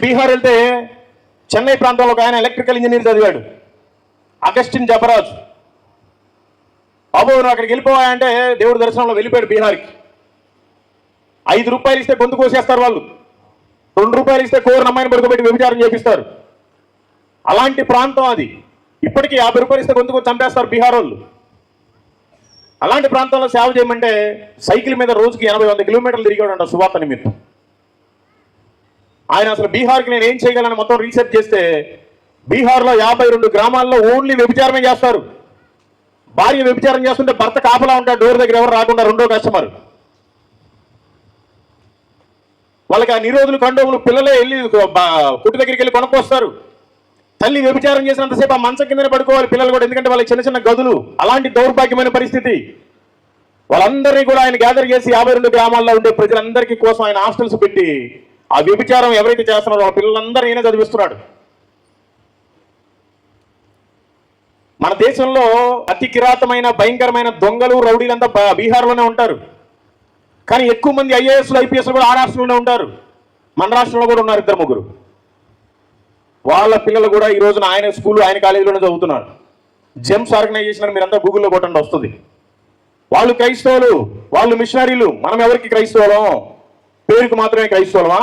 బీహార్ వెళ్తే చెన్నై ప్రాంతంలో ఒక ఆయన ఎలక్ట్రికల్ ఇంజనీర్ చదివాడు, అగస్టిన్ జబరాజ్. బాబు నువ్వు అక్కడికి వెళ్ళిపోవాలంటే దేవుడి దర్శనంలో వెళ్ళిపోయాడు బీహార్కి. 5 రూపాయలు ఇస్తే గొంతు కోసేస్తారు వాళ్ళు, 2 రూపాయలు ఇస్తే కోరిన అమ్మాయిని పడుకోబెట్టి వ్యభిచారం చేపిస్తారు. అలాంటి ప్రాంతం అది. ఇప్పటికీ 50 రూపాయలు ఇస్తే గొంతుకు చంపేస్తారు బీహార్ వాళ్ళు. అలాంటి ప్రాంతంలో సేవ చేయమంటే సైకిల్ మీద రోజుకి 80-100 కిలోమీటర్లు తిరిగాడంట సువార్త నిమిత్తం. ఆయన అసలు బీహార్కి నేను ఏం చేయగలను మొత్తం రీసెర్చ్ చేస్తే బీహార్లో 52 గ్రామాల్లో ఓన్లీ వ్యభిచారమే చేస్తారు. భార్య వ్యభిచారం చేస్తుంటే భర్త కాపలా ఉంటాడు, డోర్ దగ్గర ఎవరు రాకుండా, రెండో కస్టమర్. వాళ్ళకి ఆ నిరోధులు కండోములు పిల్లలే వెళ్ళి కుట్టి దగ్గరికి వెళ్ళి కొనుక్కొస్తారు. తల్లి వ్యభిచారం చేసినంతసేపు ఆ మంచం కిందనే పడుకోవాలి పిల్లలు కూడా, ఎందుకంటే వాళ్ళకి చిన్న చిన్న గదులు. అలాంటి దౌర్భాగ్యమైన పరిస్థితి. వాళ్ళందరినీ కూడా ఆయన గ్యాదర్ చేసి 52 గ్రామాల్లో ఉండే ప్రజలందరికీ కోసం ఆయన హాస్టల్స్ పెట్టి ఆ వ్యభిచారం ఎవరైతే చేస్తున్నారో వాళ్ళ పిల్లలందరూ ఈయన చదివిస్తున్నాడు. మన దేశంలో అతి కిరాతమైన భయంకరమైన దొంగలు రౌడీలంతా బీహార్లోనే ఉంటారు. కానీ ఎక్కువ మంది ఐఏఎస్లు ఐపీఎస్లు కూడా ఆ రాష్ట్రంలోనే ఉంటారు. మన రాష్ట్రంలో కూడా ఉన్నారు 2-3. వాళ్ళ పిల్లలు కూడా ఈ రోజున ఆయన స్కూల్ ఆయన కాలేజీలోనే చదువుతున్నారు. జెమ్స్ ఆర్గనైజేషన్ అని మీరంతా గూగుల్లో కొట్టండి, వస్తుంది. వాళ్ళు క్రైస్తవులు, వాళ్ళు మిషనరీలు. మనం ఎవరికి క్రైస్తవులం? పేరుకు మాత్రమే క్రైస్తవులమా?